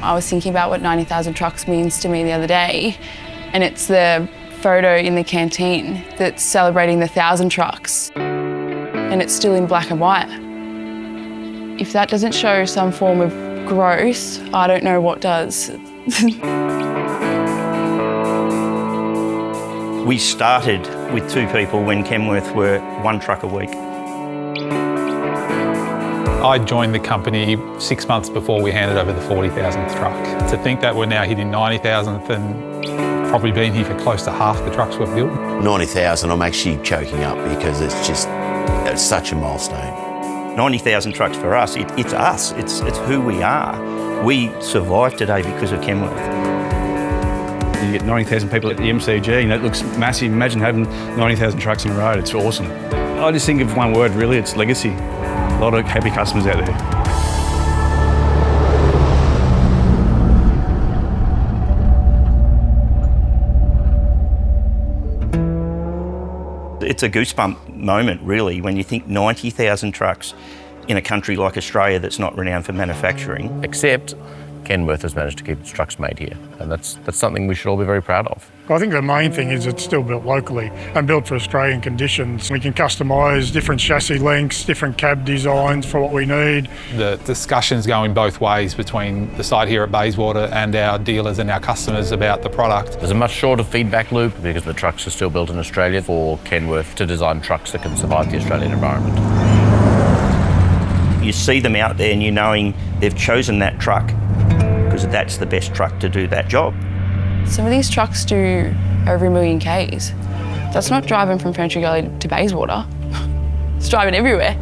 I was thinking about what 90,000 trucks means to me the other day, and it's the photo in the canteen that's celebrating the 1,000 trucks, and it's still in black and white. If that doesn't show some form of growth, I don't know what does. We started with 2 people when Kenworth were 1 truck a week. I joined the company 6 months before we handed over the 40,000th truck. To think that we're now hitting 90,000th and probably been here for close to half the trucks we've built. 90,000, I'm actually choking up because it's such a milestone. 90,000 trucks for us, it's us, it's who we are. We survive today because of Kenworth. You get 90,000 people at the MCG and that looks massive. Imagine having 90,000 trucks on the road, it's awesome. I just think of one word really, it's legacy. A lot of happy customers out there. It's a goosebump moment really when you think 90,000 trucks in a country like Australia that's not renowned for manufacturing. Except Kenworth has managed to keep its trucks made here, and that's something we should all be very proud of. I think the main thing is it's still built locally and built for Australian conditions. We can customise different chassis lengths, different cab designs for what we need. The discussion's going both ways between the site here at Bayswater and our dealers and our customers about the product. There's a much shorter feedback loop because the trucks are still built in Australia for Kenworth to design trucks that can survive the Australian environment. You see them out there and you're knowing they've chosen that truck because that's the best truck to do that job. Some of these trucks do over 1 million Ks. That's not driving from Ferntree Gully to Bayswater. It's driving everywhere.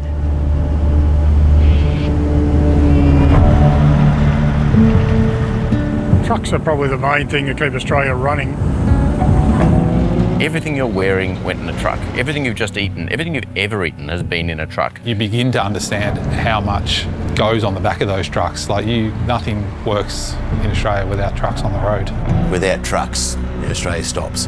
Trucks are probably the main thing to keep Australia running. Everything you're wearing went in a truck. Everything you've just eaten, everything you've ever eaten has been in a truck. You begin to understand how much goes on the back of those trucks. Nothing works in Australia without trucks on the road. Without trucks, Australia stops.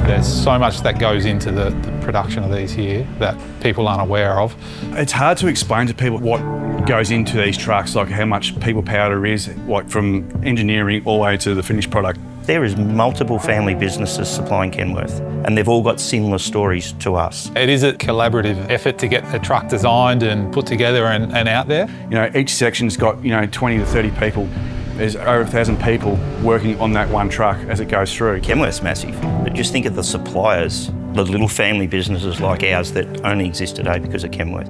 There's so much that goes into the production of these here that people aren't aware of. It's hard to explain to people what goes into these trucks, like how much people power there is, like from engineering all the way to the finished product. There is multiple family businesses supplying Kenworth, and they've all got similar stories to us. It is a collaborative effort to get a truck designed and put together and out there. You know, each section's got 20 to 30 people. There's over 1,000 people working on that one truck as it goes through. Kenworth's massive, but just think of the suppliers, the little family businesses like ours that only exist today because of Kenworth.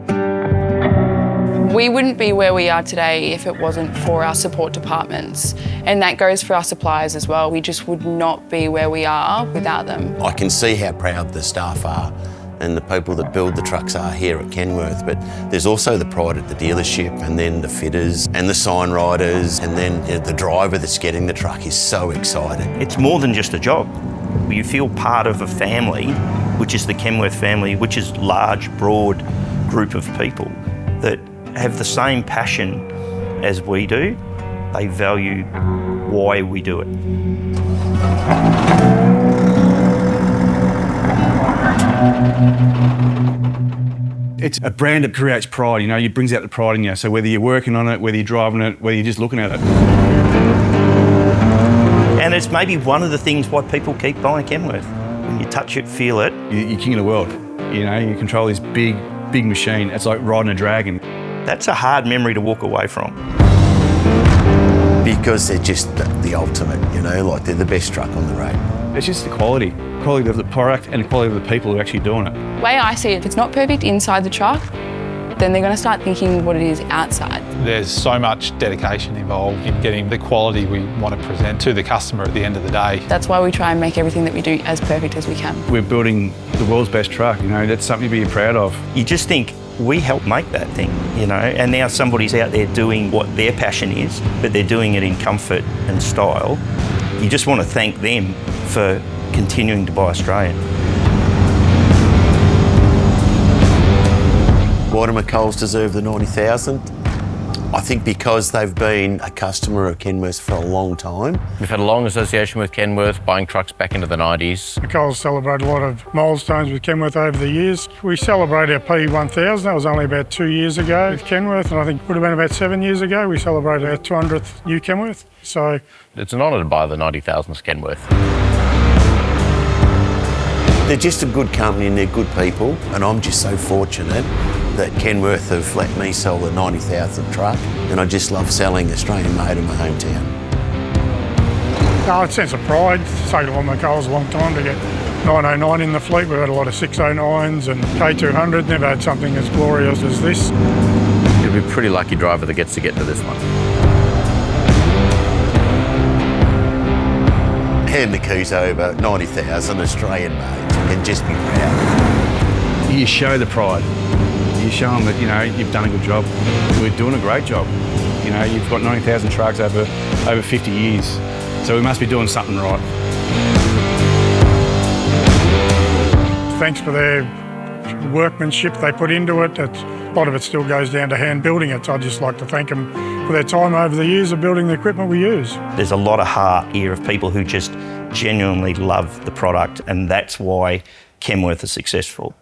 We wouldn't be where we are today if it wasn't for our support departments, and that goes for our suppliers as well. We just would not be where we are without them. I can see how proud the staff are and the people that build the trucks are here at Kenworth, but there's also the pride at the dealership, and then the fitters and the sign riders, and then the driver that's getting the truck is so excited. It's more than just a job. You feel part of a family, which is the Kenworth family, which is a large, broad group of people that have the same passion as we do. They value why we do it. It's a brand that creates pride, it brings out the pride in you. So whether you're working on it, whether you're driving it, whether you're just looking at it. And it's maybe one of the things why people keep buying Kenworth. When you touch it, feel it. You're king of the world. You control this big machine. It's like riding a dragon. That's a hard memory to walk away from. Because they're just the ultimate, like they're the best truck on the road. It's just the quality of the product and the quality of the people who are actually doing it. The way I see it, if it's not perfect inside the truck, then they're going to start thinking what it is outside. There's so much dedication involved in getting the quality we want to present to the customer at the end of the day. That's why we try and make everything that we do as perfect as we can. We're building the world's best truck, that's something to be proud of. You just think, we help make that thing, and now somebody's out there doing what their passion is, but they're doing it in comfort and style. You just want to thank them for continuing to buy Australian. Why do McColls deserve the 90,000? I think because they've been a customer of Kenworth for a long time. We've had a long association with Kenworth, buying trucks back into the 90s. Nicole's celebrated a lot of milestones with Kenworth over the years. We celebrated our P1000, that was only about 2 years ago with Kenworth, and I think it would have been about 7 years ago we celebrated our 200th new Kenworth. So It's an honour to buy the 90,000th Kenworth. They're just a good company and they're good people, and I'm just so fortunate that Kenworth have let me sell the 90,000th truck, and I just love selling Australian made in my hometown. it's a sense of pride. It's taken on Nicole's a long time to get 909 in the fleet. We've had a lot of 609s and K200, never had something as glorious as this. You'll be a pretty lucky driver that gets to get to this one. Hand the keys over, 90,000 Australian made, and just be proud. You show the pride. You show them that, you've done a good job. We're doing a great job. You've got 90,000 trucks over 50 years. So we must be doing something right. Thanks for their workmanship they put into it. A lot of it still goes down to hand building it. So I'd just like to thank them for their time over the years of building the equipment we use. There's a lot of heart here of people who just genuinely love the product, and that's why Kenworth is successful.